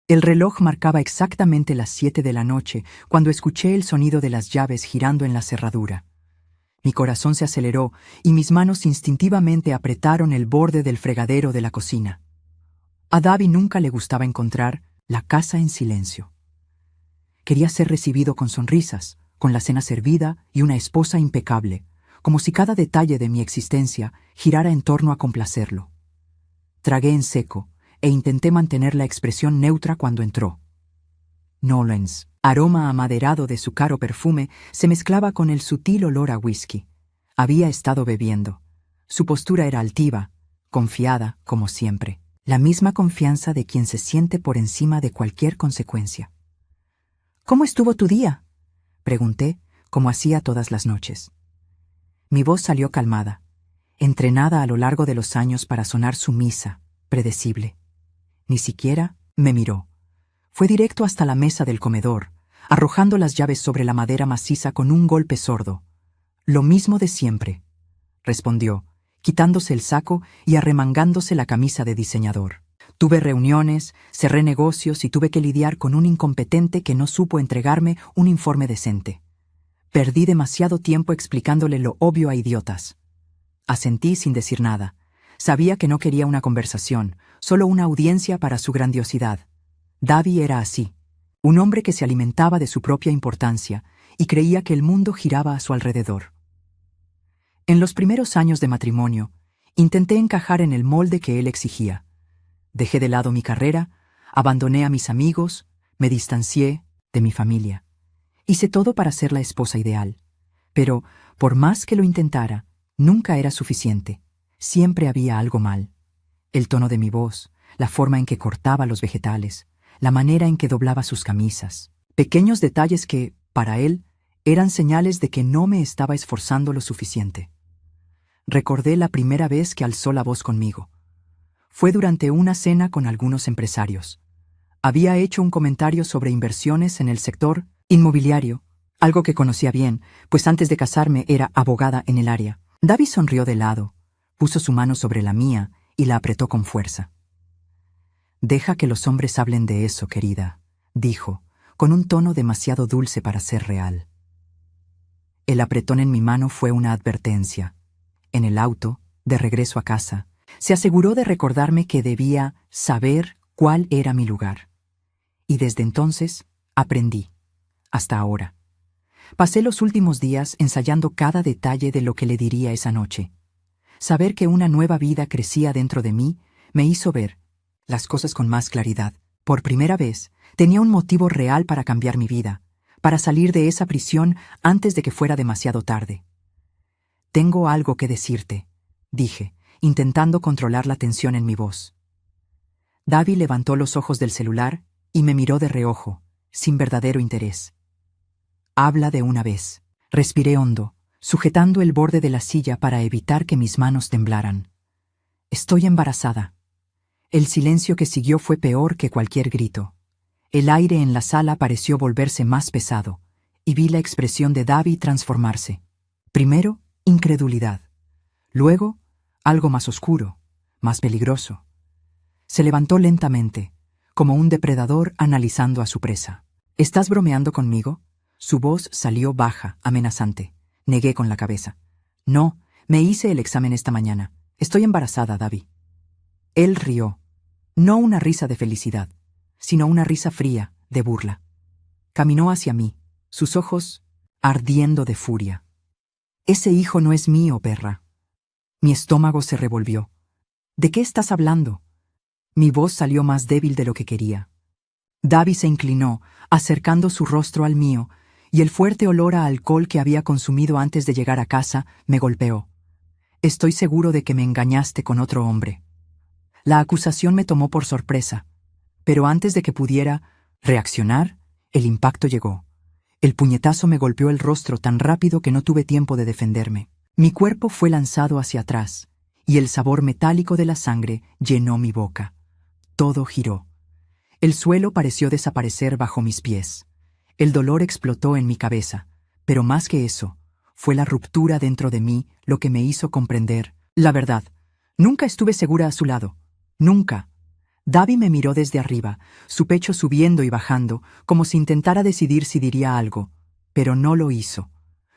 El reloj marcaba exactamente las 7 de la noche cuando escuché el sonido de las llaves girando en la cerradura. Mi corazón se aceleró y mis manos instintivamente apretaron el borde del fregadero de la cocina. A Davi nunca le gustaba encontrar la casa en silencio. Quería ser recibido con sonrisas, con la cena servida y una esposa impecable, como si cada detalle de mi existencia girara en torno a complacerlo. Tragué en seco e intenté mantener la expresión neutra cuando entró. Nolens, aroma amaderado de su caro perfume, se mezclaba con el sutil olor a whisky. Había estado bebiendo. Su postura era altiva, confiada, como siempre. La misma confianza de quien se siente por encima de cualquier consecuencia. «¿Cómo estuvo tu día?», pregunté, como hacía todas las noches. Mi voz salió calmada, entrenada a lo largo de los años para sonar sumisa, predecible. Ni siquiera me miró. Fue directo hasta la mesa del comedor, arrojando las llaves sobre la madera maciza con un golpe sordo. «Lo mismo de siempre», respondió, quitándose el saco y arremangándose la camisa de diseñador. «Tuve reuniones, cerré negocios y tuve que lidiar con un incompetente que no supo entregarme un informe decente. Perdí demasiado tiempo explicándole lo obvio a idiotas». Asentí sin decir nada. Sabía que no quería una conversación, solo una audiencia para su grandiosidad. Davi era así, un hombre que se alimentaba de su propia importancia y creía que el mundo giraba a su alrededor. En los primeros años de matrimonio, intenté encajar en el molde que él exigía. Dejé de lado mi carrera, abandoné a mis amigos, me distancié de mi familia. Hice todo para ser la esposa ideal. Pero, por más que lo intentara, nunca era suficiente. Siempre había algo mal. El tono de mi voz, la forma en que cortaba los vegetales, la manera en que doblaba sus camisas. Pequeños detalles que, para él, eran señales de que no me estaba esforzando lo suficiente. Recordé la primera vez que alzó la voz conmigo. Fue durante una cena con algunos empresarios. Había hecho un comentario sobre inversiones en el sector inmobiliario, algo que conocía bien, pues antes de casarme era abogada en el área. Davi sonrió de lado, puso su mano sobre la mía y la apretó con fuerza. «Deja que los hombres hablen de eso, querida», dijo, con un tono demasiado dulce para ser real. El apretón en mi mano fue una advertencia. En el auto, de regreso a casa, se aseguró de recordarme que debía saber cuál era mi lugar. Y desde entonces aprendí, hasta ahora. Pasé los últimos días ensayando cada detalle de lo que le diría esa noche. Saber que una nueva vida crecía dentro de mí me hizo ver las cosas con más claridad. Por primera vez, tenía un motivo real para cambiar mi vida, para salir de esa prisión antes de que fuera demasiado tarde. «Tengo algo que decirte», dije, intentando controlar la tensión en mi voz. Davi levantó los ojos del celular y me miró de reojo, sin verdadero interés. «Habla de una vez». Respiré hondo, sujetando el borde de la silla para evitar que mis manos temblaran. «Estoy embarazada». El silencio que siguió fue peor que cualquier grito. El aire en la sala pareció volverse más pesado, y vi la expresión de Davi transformarse. Primero, incredulidad. Luego, algo más oscuro, más peligroso. Se levantó lentamente, como un depredador analizando a su presa. «¿Estás bromeando conmigo?». Su voz salió baja, amenazante. Negué con la cabeza. «No, me hice el examen esta mañana. Estoy embarazada, Davi». Él rió. No una risa de felicidad, sino una risa fría, de burla. Caminó hacia mí, sus ojos ardiendo de furia. «Ese hijo no es mío, perra». Mi estómago se revolvió. «¿De qué estás hablando?». Mi voz salió más débil de lo que quería. Davi se inclinó, acercando su rostro al mío, y el fuerte olor a alcohol que había consumido antes de llegar a casa me golpeó. «Estoy seguro de que me engañaste con otro hombre». La acusación me tomó por sorpresa, pero antes de que pudiera reaccionar, el impacto llegó. El puñetazo me golpeó el rostro tan rápido que no tuve tiempo de defenderme. Mi cuerpo fue lanzado hacia atrás, y el sabor metálico de la sangre llenó mi boca. Todo giró. El suelo pareció desaparecer bajo mis pies. El dolor explotó en mi cabeza, pero más que eso, fue la ruptura dentro de mí lo que me hizo comprender la verdad. Nunca estuve segura a su lado. Nunca. Davi me miró desde arriba, su pecho subiendo y bajando, como si intentara decidir si diría algo, pero no lo hizo.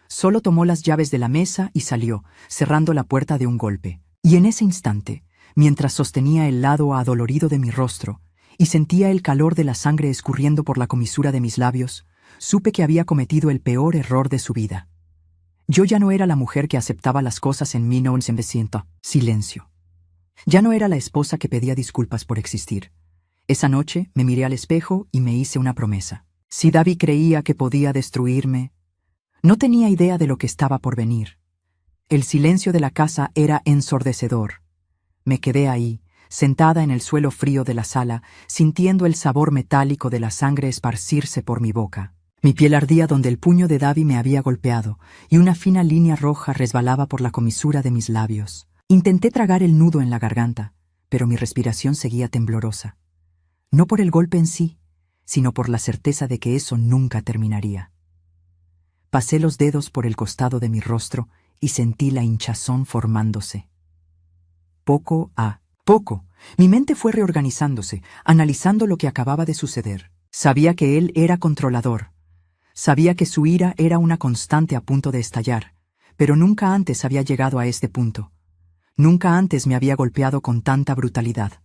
Solo tomó las llaves de la mesa y salió, cerrando la puerta de un golpe. Y en ese instante, mientras sostenía el lado adolorido de mi rostro y sentía el calor de la sangre escurriendo por la comisura de mis labios, supe que había cometido el peor error de su vida. Yo ya no era la mujer que aceptaba las cosas en 1900. Silencio. Ya no era la esposa que pedía disculpas por existir. Esa noche me miré al espejo y me hice una promesa. Si Davi creía que podía destruirme, no tenía idea de lo que estaba por venir. El silencio de la casa era ensordecedor. Me quedé ahí, sentada en el suelo frío de la sala, sintiendo el sabor metálico de la sangre esparcirse por mi boca. Mi piel ardía donde el puño de Davi me había golpeado, y una fina línea roja resbalaba por la comisura de mis labios. Intenté tragar el nudo en la garganta, pero mi respiración seguía temblorosa. No por el golpe en sí, sino por la certeza de que eso nunca terminaría. Pasé los dedos por el costado de mi rostro y sentí la hinchazón formándose. Poco a poco, mi mente fue reorganizándose, analizando lo que acababa de suceder. Sabía que él era controlador. Sabía que su ira era una constante a punto de estallar, pero nunca antes había llegado a este punto. Nunca antes me había golpeado con tanta brutalidad.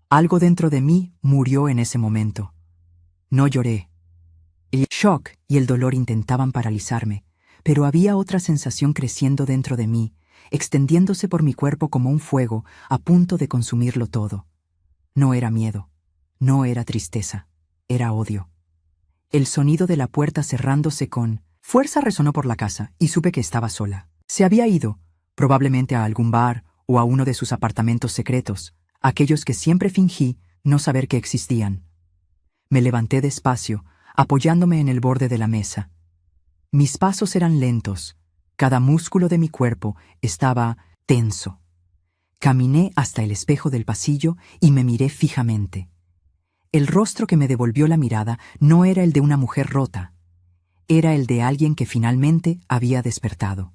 Algo dentro de mí murió en ese momento. No lloré. El shock y el dolor intentaban paralizarme, pero había otra sensación creciendo dentro de mí, extendiéndose por mi cuerpo como un fuego a punto de consumirlo todo. No era miedo, no era tristeza, era odio. El sonido de la puerta cerrándose con fuerza resonó por la casa y supe que estaba sola. Se había ido, probablemente a algún bar o a uno de sus apartamentos secretos, aquellos que siempre fingí no saber que existían. Me levanté despacio, apoyándome en el borde de la mesa. Mis pasos eran lentos, cada músculo de mi cuerpo estaba tenso. Caminé hasta el espejo del pasillo y me miré fijamente. El rostro que me devolvió la mirada no era el de una mujer rota, era el de alguien que finalmente había despertado.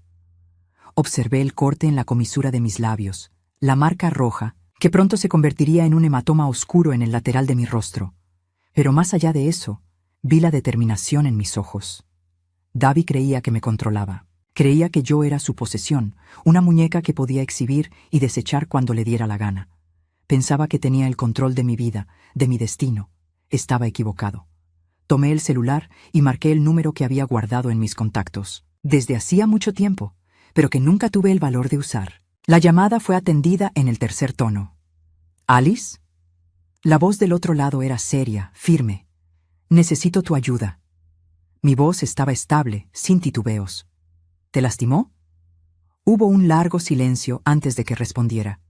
Observé el corte en la comisura de mis labios, la marca roja, que pronto se convertiría en un hematoma oscuro en el lateral de mi rostro. Pero más allá de eso, vi la determinación en mis ojos. Davi creía que me controlaba. Creía que yo era su posesión, una muñeca que podía exhibir y desechar cuando le diera la gana. Pensaba que tenía el control de mi vida, de mi destino. Estaba equivocado. Tomé el celular y marqué el número que había guardado en mis contactos, desde hacía mucho tiempo, pero que nunca tuve el valor de usar. La llamada fue atendida en el tercer tono. ¿Alice? La voz del otro lado era seria, firme. Necesito tu ayuda. Mi voz estaba estable, sin titubeos. ¿Te lastimó? Hubo un largo silencio antes de que respondiera.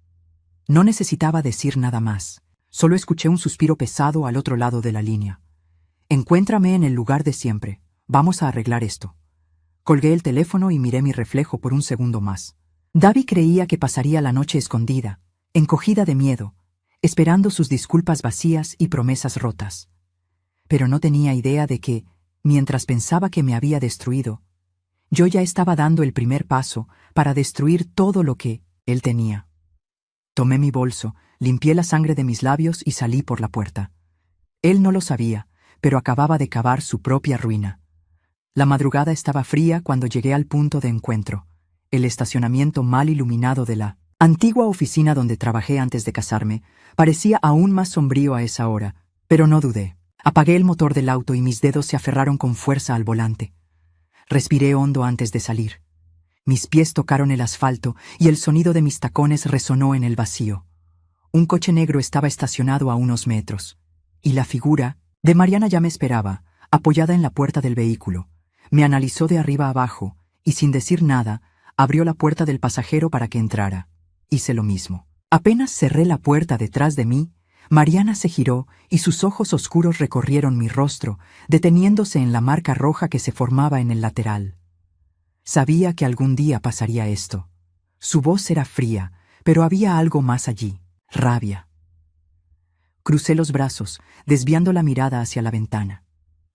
No necesitaba decir nada más. Solo escuché un suspiro pesado al otro lado de la línea. Encuéntrame en el lugar de siempre. Vamos a arreglar esto. Colgué el teléfono y miré mi reflejo por un segundo más. Davi creía que pasaría la noche escondida, encogida de miedo, esperando sus disculpas vacías y promesas rotas. Pero no tenía idea de que, mientras pensaba que me había destruido, yo ya estaba dando el primer paso para destruir todo lo que él tenía. Tomé mi bolso, limpié la sangre de mis labios y salí por la puerta. Él no lo sabía, pero acababa de cavar su propia ruina. La madrugada estaba fría cuando llegué al punto de encuentro, el estacionamiento mal iluminado de la antigua oficina donde trabajé antes de casarme. Parecía aún más sombrío a esa hora, pero no dudé. Apagué el motor del auto y mis dedos se aferraron con fuerza al volante. Respiré hondo antes de salir. Mis pies tocaron el asfalto y el sonido de mis tacones resonó en el vacío. Un coche negro estaba estacionado a unos metros, y la figura de Mariana ya me esperaba, apoyada en la puerta del vehículo. Me analizó de arriba abajo y, sin decir nada, abrió la puerta del pasajero para que entrara. Hice lo mismo. Apenas cerré la puerta detrás de mí, Mariana se giró y sus ojos oscuros recorrieron mi rostro, deteniéndose en la marca roja que se formaba en el lateral. Sabía que algún día pasaría esto. Su voz era fría, pero había algo más allí, rabia. Crucé los brazos, desviando la mirada hacia la ventana.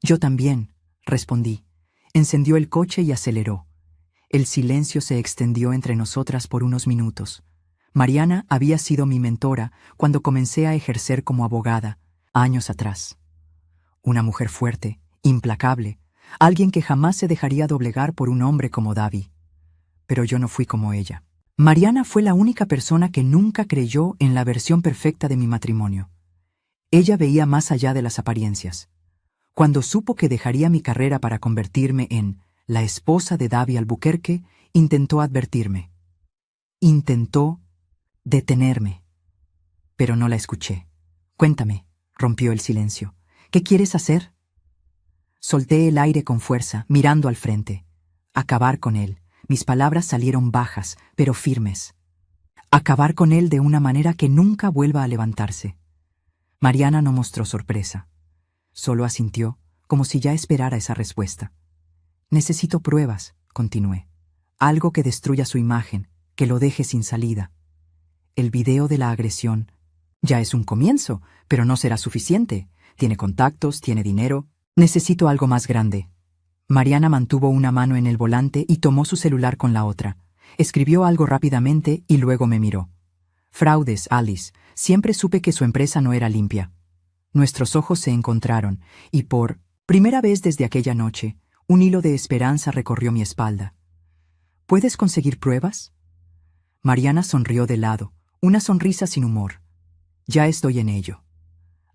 Yo también, respondí. Encendió el coche y aceleró. El silencio se extendió entre nosotras por unos minutos. Mariana había sido mi mentora cuando comencé a ejercer como abogada, años atrás. Una mujer fuerte, implacable, alguien que jamás se dejaría doblegar por un hombre como Davi. Pero yo no fui como ella. Mariana fue la única persona que nunca creyó en la versión perfecta de mi matrimonio. Ella veía más allá de las apariencias. Cuando supo que dejaría mi carrera para convertirme en la esposa de Davi Albuquerque, intentó advertirme. Intentó detenerme. Pero no la escuché. Cuéntame, rompió el silencio. ¿Qué quieres hacer? Solté el aire con fuerza, mirando al frente. Acabar con él. Mis palabras salieron bajas, pero firmes. Acabar con él de una manera que nunca vuelva a levantarse. Mariana no mostró sorpresa. Solo asintió, como si ya esperara esa respuesta. Necesito pruebas, continué. Algo que destruya su imagen, que lo deje sin salida. El video de la agresión ya es un comienzo, pero no será suficiente. Tiene contactos, tiene dinero. Necesito algo más grande. Mariana mantuvo una mano en el volante y tomó su celular con la otra. Escribió algo rápidamente y luego me miró. Fraudes, Alice. Siempre supe que su empresa no era limpia. Nuestros ojos se encontraron y por primera vez desde aquella noche, un hilo de esperanza recorrió mi espalda. ¿Puedes conseguir pruebas? Mariana sonrió de lado, una sonrisa sin humor. Ya estoy en ello.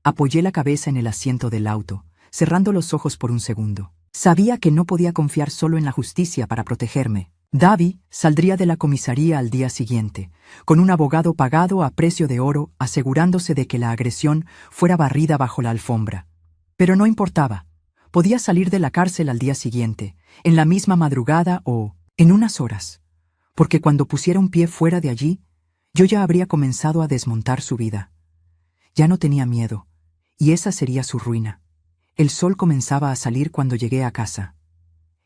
Apoyé la cabeza en el asiento del auto, cerrando los ojos por un segundo. Sabía que no podía confiar solo en la justicia para protegerme. Davi saldría de la comisaría al día siguiente, con un abogado pagado a precio de oro, asegurándose de que la agresión fuera barrida bajo la alfombra. Pero no importaba. Podía salir de la cárcel al día siguiente, en la misma madrugada o en unas horas, porque cuando pusiera un pie fuera de allí, yo ya habría comenzado a desmontar su vida. Ya no tenía miedo, y esa sería su ruina. El sol comenzaba a salir cuando llegué a casa.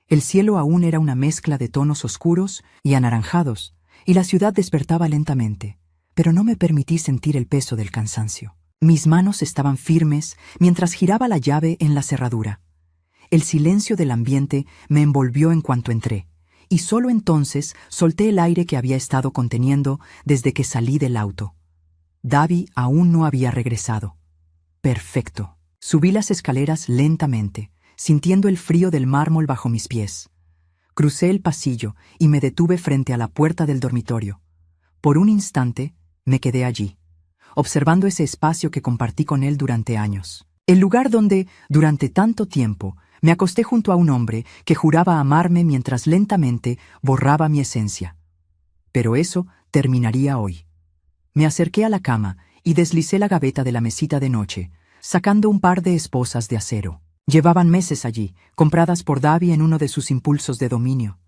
El cielo aún era una mezcla de tonos oscuros y anaranjados, y la ciudad despertaba lentamente, pero no me permití sentir el peso del cansancio. Mis manos estaban firmes mientras giraba la llave en la cerradura. El silencio del ambiente me envolvió en cuanto entré, y solo entonces solté el aire que había estado conteniendo desde que salí del auto. Davi aún no había regresado. Perfecto. Subí las escaleras lentamente, sintiendo el frío del mármol bajo mis pies. Crucé el pasillo y me detuve frente a la puerta del dormitorio. Por un instante me quedé allí, observando ese espacio que compartí con él durante años. El lugar donde, durante tanto tiempo, me acosté junto a un hombre que juraba amarme mientras lentamente borraba mi esencia. Pero eso terminaría hoy. Me acerqué a la cama y deslicé la gaveta de la mesita de noche, sacando un par de esposas de acero. Llevaban meses allí, compradas por Davi en uno de sus impulsos de dominio.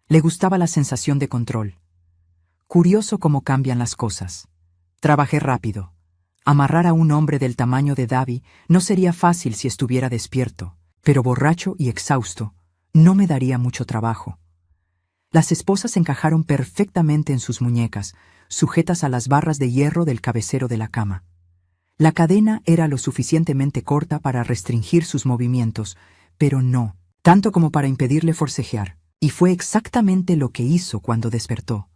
Le gustaba la sensación de control. Curioso cómo cambian las cosas. Trabajé rápido. Amarrar a un hombre del tamaño de Davi no sería fácil si estuviera despierto, pero borracho y exhausto, no me daría mucho trabajo. Las esposas encajaron perfectamente en sus muñecas, sujetas a las barras de hierro del cabecero de la cama. La cadena era lo suficientemente corta para restringir sus movimientos, pero no tanto como para impedirle forcejear, y fue exactamente lo que hizo cuando despertó.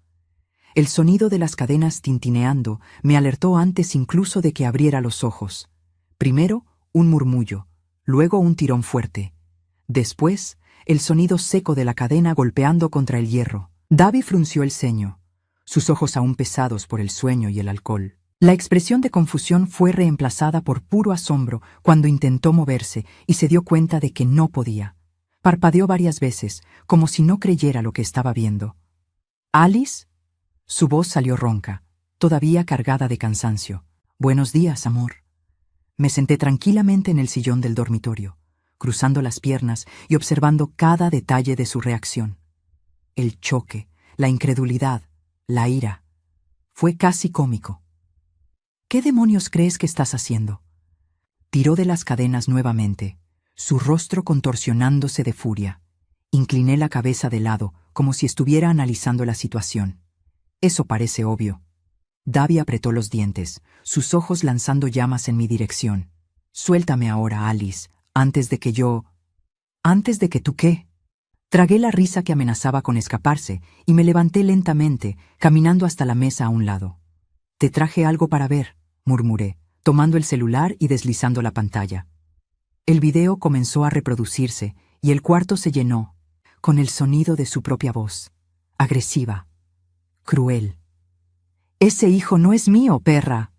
El sonido de las cadenas tintineando me alertó antes incluso de que abriera los ojos. Primero, un murmullo, luego un tirón fuerte. Después, el sonido seco de la cadena golpeando contra el hierro. Davi frunció el ceño, sus ojos aún pesados por el sueño y el alcohol. La expresión de confusión fue reemplazada por puro asombro cuando intentó moverse y se dio cuenta de que no podía. Parpadeó varias veces, como si no creyera lo que estaba viendo. ¿Alice? Su voz salió ronca, todavía cargada de cansancio. «Buenos días, amor». Me senté tranquilamente en el sillón del dormitorio, cruzando las piernas y observando cada detalle de su reacción. El choque, la incredulidad, la ira. Fue casi cómico. «¿Qué demonios crees que estás haciendo?». Tiró de las cadenas nuevamente, su rostro contorsionándose de furia. Incliné la cabeza de lado, como si estuviera analizando la situación. «Eso parece obvio». Davi apretó los dientes, sus ojos lanzando llamas en mi dirección. «Suéltame ahora, Alice, antes de que yo...». «¿Antes de que tú qué?». Tragué la risa que amenazaba con escaparse y me levanté lentamente, caminando hasta la mesa a un lado. «Te traje algo para ver», murmuré, tomando el celular y deslizando la pantalla. El video comenzó a reproducirse y el cuarto se llenó, con el sonido de su propia voz, agresiva, cruel. «Ese hijo no es mío, perra».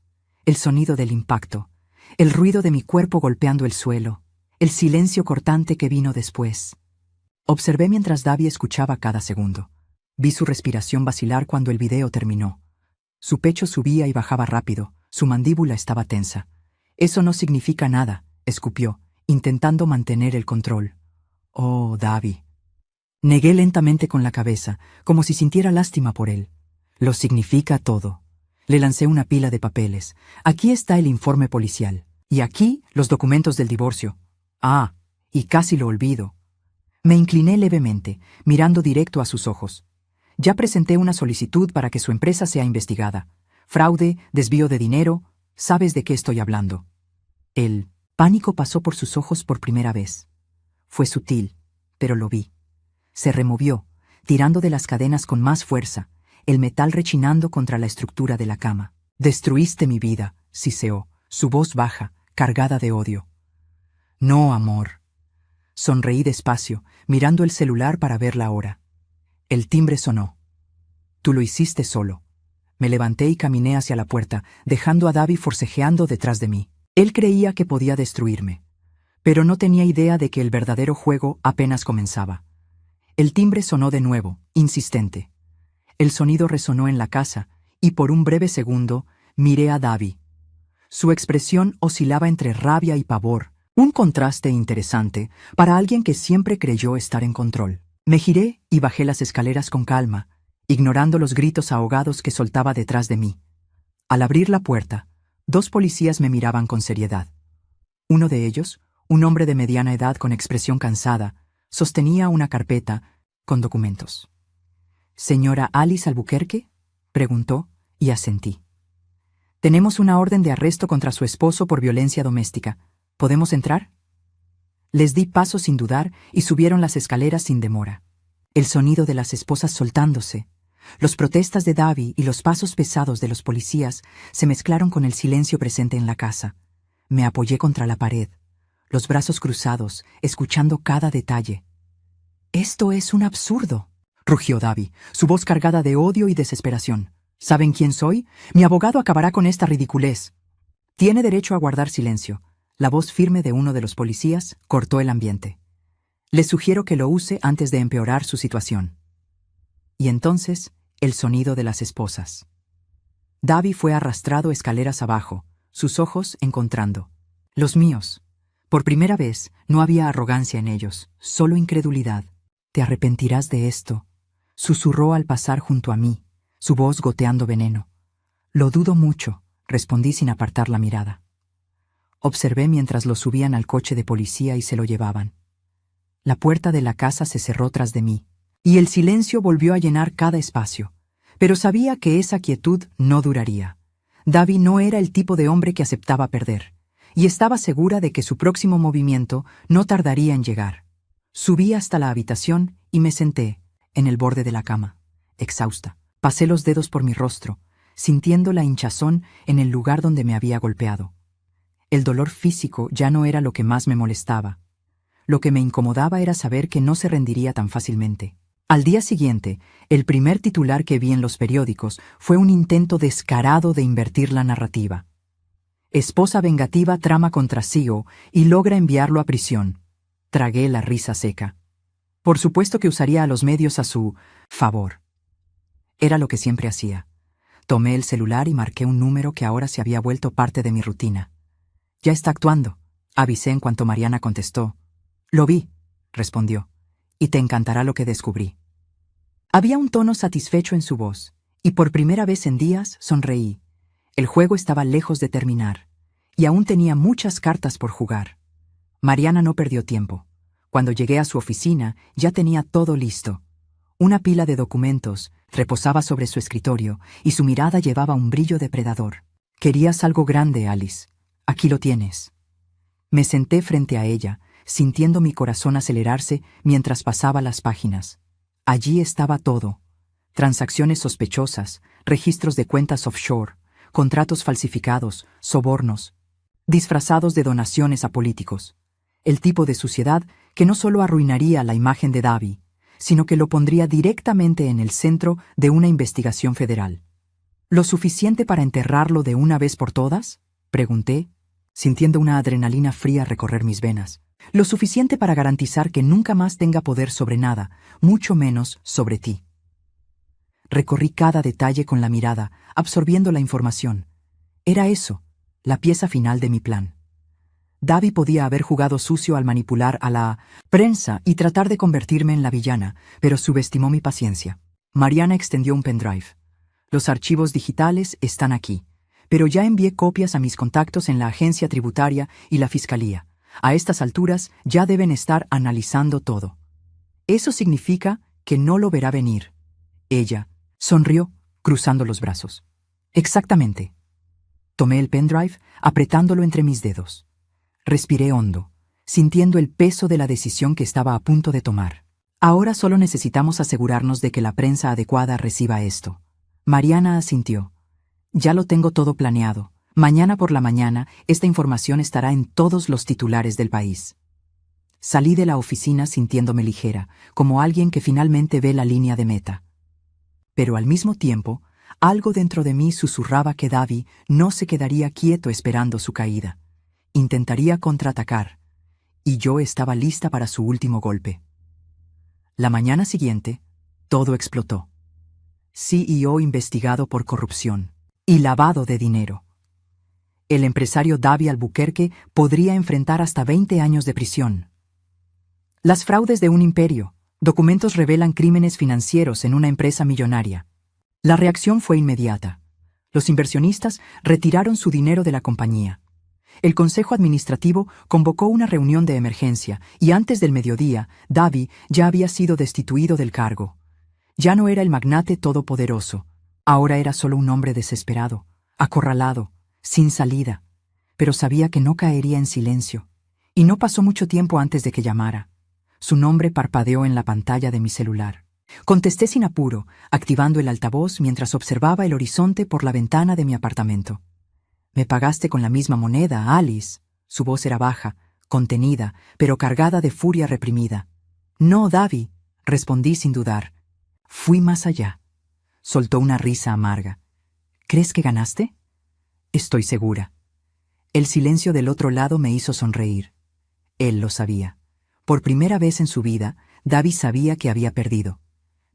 El sonido del impacto, el ruido de mi cuerpo golpeando el suelo, el silencio cortante que vino después. Observé mientras Davi escuchaba cada segundo. Vi su respiración vacilar cuando el video terminó. Su pecho subía y bajaba rápido, su mandíbula estaba tensa. «Eso no significa nada», escupió, intentando mantener el control. «Oh, Davi». Negué lentamente con la cabeza, como si sintiera lástima por él. «Lo significa todo». Le lancé una pila de papeles. «Aquí está el informe policial. Y aquí los documentos del divorcio». «Ah, y casi lo olvido». Me incliné levemente, mirando directo a sus ojos. «Ya presenté una solicitud para que su empresa sea investigada. Fraude, desvío de dinero, ¿sabes de qué estoy hablando?» El pánico pasó por sus ojos por primera vez. Fue sutil, pero lo vi. Se removió, tirando de las cadenas con más fuerza, el metal rechinando contra la estructura de la cama. «Destruiste mi vida», siseó, su voz baja, cargada de odio. «No, amor». Sonreí despacio, mirando el celular para ver la hora. El timbre sonó. «Tú lo hiciste solo». Me levanté y caminé hacia la puerta, dejando a Davi forcejeando detrás de mí. Él creía que podía destruirme, pero no tenía idea de que el verdadero juego apenas comenzaba. El timbre sonó de nuevo, insistente. El sonido resonó en la casa, y por un breve segundo miré a Davi. Su expresión oscilaba entre rabia y pavor, un contraste interesante para alguien que siempre creyó estar en control. Me giré y bajé las escaleras con calma, ignorando los gritos ahogados que soltaba detrás de mí. Al abrir la puerta, 2 policías me miraban con seriedad. Uno de ellos, un hombre de mediana edad con expresión cansada, sostenía una carpeta con documentos. «¿Señora Alice Albuquerque?», preguntó, y asentí. «Tenemos una orden de arresto contra su esposo por violencia doméstica. ¿Podemos entrar?». Les di paso sin dudar y subieron las escaleras sin demora. El sonido de las esposas soltándose, los protestas de Davi y los pasos pesados de los policías se mezclaron con el silencio presente en la casa. Me apoyé contra la pared, los brazos cruzados, escuchando cada detalle. «Esto es un absurdo», rugió Davi, su voz cargada de odio y desesperación. «¿Saben quién soy? Mi abogado acabará con esta ridiculez». «Tiene derecho a guardar silencio». La voz firme de uno de los policías cortó el ambiente. «Le sugiero que lo use antes de empeorar su situación». Y entonces, el sonido de las esposas. Davi fue arrastrado escaleras abajo, sus ojos encontrando los míos. Por primera vez, no había arrogancia en ellos, solo incredulidad. «Te arrepentirás de esto», susurró al pasar junto a mí, su voz goteando veneno. «Lo dudo mucho», respondí sin apartar la mirada. Observé mientras lo subían al coche de policía y se lo llevaban. La puerta de la casa se cerró tras de mí, y el silencio volvió a llenar cada espacio. Pero sabía que esa quietud no duraría. Davi no era el tipo de hombre que aceptaba perder, y estaba segura de que su próximo movimiento no tardaría en llegar. Subí hasta la habitación y me senté, en el borde de la cama, exhausta. Pasé los dedos por mi rostro, sintiendo la hinchazón en el lugar donde me había golpeado. El dolor físico ya no era lo que más me molestaba. Lo que me incomodaba era saber que no se rendiría tan fácilmente. Al día siguiente, el primer titular que vi en los periódicos fue un intento descarado de invertir la narrativa. «Esposa vengativa trama contra CEO y logra enviarlo a prisión». Tragué la risa seca. Por supuesto que usaría a los medios a su favor. Era lo que siempre hacía. Tomé el celular y marqué un número que ahora se había vuelto parte de mi rutina. «Ya está actuando», avisé en cuanto Mariana contestó. «Lo vi», respondió, «y te encantará lo que descubrí». Había un tono satisfecho en su voz, y por primera vez en días sonreí. El juego estaba lejos de terminar, y aún tenía muchas cartas por jugar. Mariana no perdió tiempo. Cuando llegué a su oficina, ya tenía todo listo. Una pila de documentos reposaba sobre su escritorio, y su mirada llevaba un brillo depredador. «Querías algo grande, Alice. Aquí lo tienes». Me senté frente a ella, sintiendo mi corazón acelerarse mientras pasaba las páginas. Allí estaba todo: transacciones sospechosas, registros de cuentas offshore, contratos falsificados, sobornos, disfrazados de donaciones a políticos. El tipo de suciedad que no solo arruinaría la imagen de Davi, sino que lo pondría directamente en el centro de una investigación federal. ¿Lo suficiente para enterrarlo de una vez por todas?, pregunté, sintiendo una adrenalina fría recorrer mis venas. Lo suficiente para garantizar que nunca más tenga poder sobre nada, mucho menos sobre ti. Recorrí cada detalle con la mirada, absorbiendo la información. Era eso, la pieza final de mi plan. Davi podía haber jugado sucio al manipular a la prensa y tratar de convertirme en la villana, pero subestimó mi paciencia. Mariana extendió un pendrive. Los archivos digitales están aquí, pero ya envié copias a mis contactos en la agencia tributaria y la fiscalía. A estas alturas ya deben estar analizando todo. Eso significa que no lo verá venir. Ella sonrió, cruzando los brazos. Exactamente. Tomé el pendrive, apretándolo entre mis dedos. Respiré hondo, sintiendo el peso de la decisión que estaba a punto de tomar. Ahora solo necesitamos asegurarnos de que la prensa adecuada reciba esto. Mariana asintió. Ya lo tengo todo planeado. Mañana por la mañana, esta información estará en todos los titulares del país. Salí de la oficina sintiéndome ligera, como alguien que finalmente ve la línea de meta. Pero al mismo tiempo, algo dentro de mí susurraba que Davi no se quedaría quieto esperando su caída. Intentaría contraatacar, y yo estaba lista para su último golpe. La mañana siguiente, todo explotó. CEO investigado por corrupción y lavado de dinero. El empresario Davi Albuquerque podría enfrentar hasta 20 años de prisión. Las fraudes de un imperio. Documentos revelan crímenes financieros en una empresa millonaria. La reacción fue inmediata. Los inversionistas retiraron su dinero de la compañía. El Consejo Administrativo convocó una reunión de emergencia y antes del mediodía, Davi ya había sido destituido del cargo. Ya no era el magnate todopoderoso. Ahora era solo un hombre desesperado, acorralado, sin salida. Pero sabía que no caería en silencio. Y no pasó mucho tiempo antes de que llamara. Su nombre parpadeó en la pantalla de mi celular. Contesté sin apuro, activando el altavoz mientras observaba el horizonte por la ventana de mi apartamento. «Me pagaste con la misma moneda, Alice». Su voz era baja, contenida, pero cargada de furia reprimida. «No, Davi», respondí sin dudar. «Fui más allá». Soltó una risa amarga. «¿Crees que ganaste?» «Estoy segura». El silencio del otro lado me hizo sonreír. Él lo sabía. Por primera vez en su vida, Davi sabía que había perdido.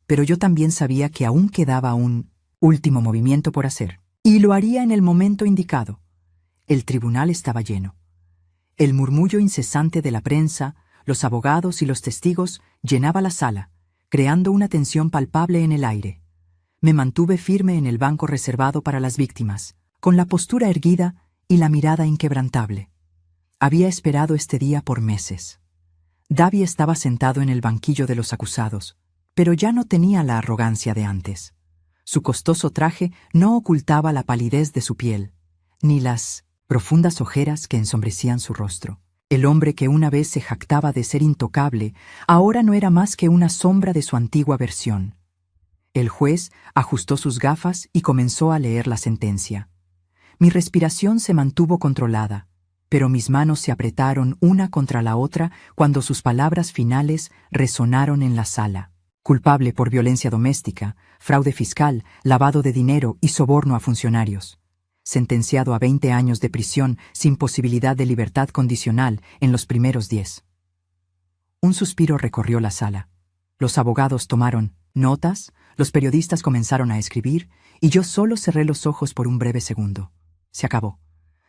Pero yo también sabía que aún quedaba un último movimiento por hacer. Y lo haría en el momento indicado. El tribunal estaba lleno. El murmullo incesante de la prensa, los abogados y los testigos llenaba la sala, creando una tensión palpable en el aire. Me mantuve firme en el banco reservado para las víctimas, con la postura erguida y la mirada inquebrantable. Había esperado este día por meses. Davi estaba sentado en el banquillo de los acusados, pero ya no tenía la arrogancia de antes. Su costoso traje no ocultaba la palidez de su piel, ni las profundas ojeras que ensombrecían su rostro. El hombre que una vez se jactaba de ser intocable, ahora no era más que una sombra de su antigua versión. El juez ajustó sus gafas y comenzó a leer la sentencia. Mi respiración se mantuvo controlada, pero mis manos se apretaron una contra la otra cuando sus palabras finales resonaron en la sala. Culpable por violencia doméstica, fraude fiscal, lavado de dinero y soborno a funcionarios. Sentenciado a 20 años de prisión sin posibilidad de libertad condicional en los primeros 10. Un suspiro recorrió la sala. Los abogados tomaron notas, los periodistas comenzaron a escribir, y yo solo cerré los ojos por un breve segundo. Se acabó.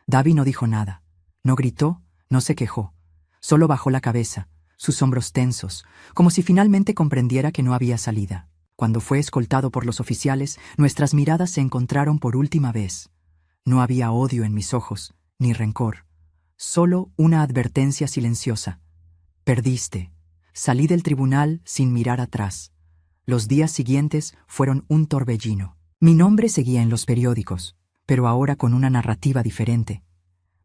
Davi no dijo nada. No gritó, no se quejó. Solo bajó la cabeza, sus hombros tensos, como si finalmente comprendiera que no había salida. Cuando fue escoltado por los oficiales, nuestras miradas se encontraron por última vez. No había odio en mis ojos, ni rencor. Solo una advertencia silenciosa. Perdiste. Salí del tribunal sin mirar atrás. Los días siguientes fueron un torbellino. Mi nombre seguía en los periódicos, pero ahora con una narrativa diferente.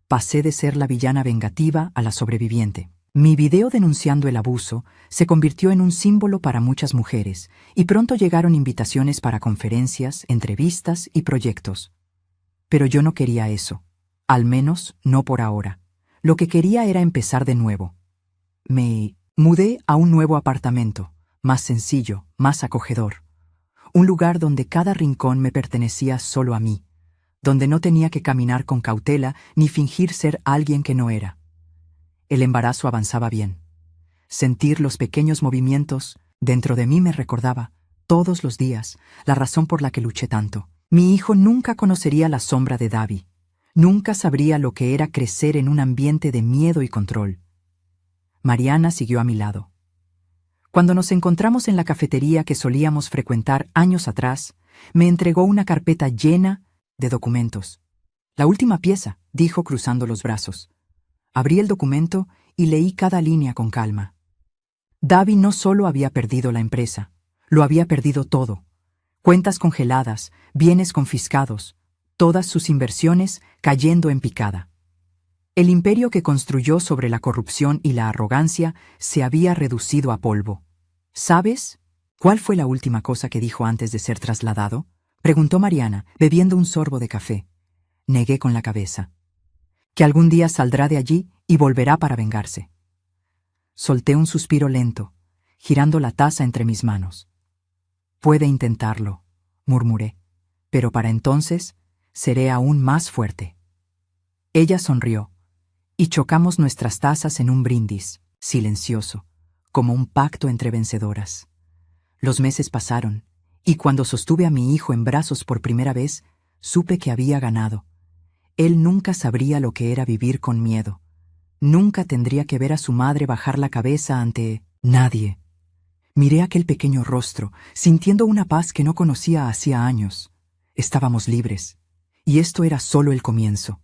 Pasé de ser la villana vengativa a la sobreviviente. Mi video denunciando el abuso se convirtió en un símbolo para muchas mujeres, y pronto llegaron invitaciones para conferencias, entrevistas y proyectos. Pero yo no quería eso, al menos no por ahora. Lo que quería era empezar de nuevo. Me mudé a un nuevo apartamento, más sencillo, más acogedor. Un lugar donde cada rincón me pertenecía solo a mí, donde no tenía que caminar con cautela ni fingir ser alguien que no era. El embarazo avanzaba bien. Sentir los pequeños movimientos dentro de mí me recordaba, todos los días, la razón por la que luché tanto. Mi hijo nunca conocería la sombra de Davi. Nunca sabría lo que era crecer en un ambiente de miedo y control. Mariana siguió a mi lado. Cuando nos encontramos en la cafetería que solíamos frecuentar años atrás, me entregó una carpeta llena de documentos. La última pieza, dijo cruzando los brazos. Abrí el documento y leí cada línea con calma. Davi no solo había perdido la empresa, lo había perdido todo. Cuentas congeladas, bienes confiscados, todas sus inversiones cayendo en picada. El imperio que construyó sobre la corrupción y la arrogancia se había reducido a polvo. ¿Sabes cuál fue la última cosa que dijo antes de ser trasladado? Preguntó Mariana, bebiendo un sorbo de café. Negué con la cabeza. Que algún día saldrá de allí y volverá para vengarse. Solté un suspiro lento, girando la taza entre mis manos. Puede intentarlo, murmuré, pero para entonces seré aún más fuerte. Ella sonrió, y chocamos nuestras tazas en un brindis, silencioso, como un pacto entre vencedoras. Los meses pasaron, y cuando sostuve a mi hijo en brazos por primera vez, supe que había ganado. Él nunca sabría lo que era vivir con miedo. Nunca tendría que ver a su madre bajar la cabeza ante nadie. Miré aquel pequeño rostro, sintiendo una paz que no conocía hacía años. Estábamos libres, y esto era solo el comienzo.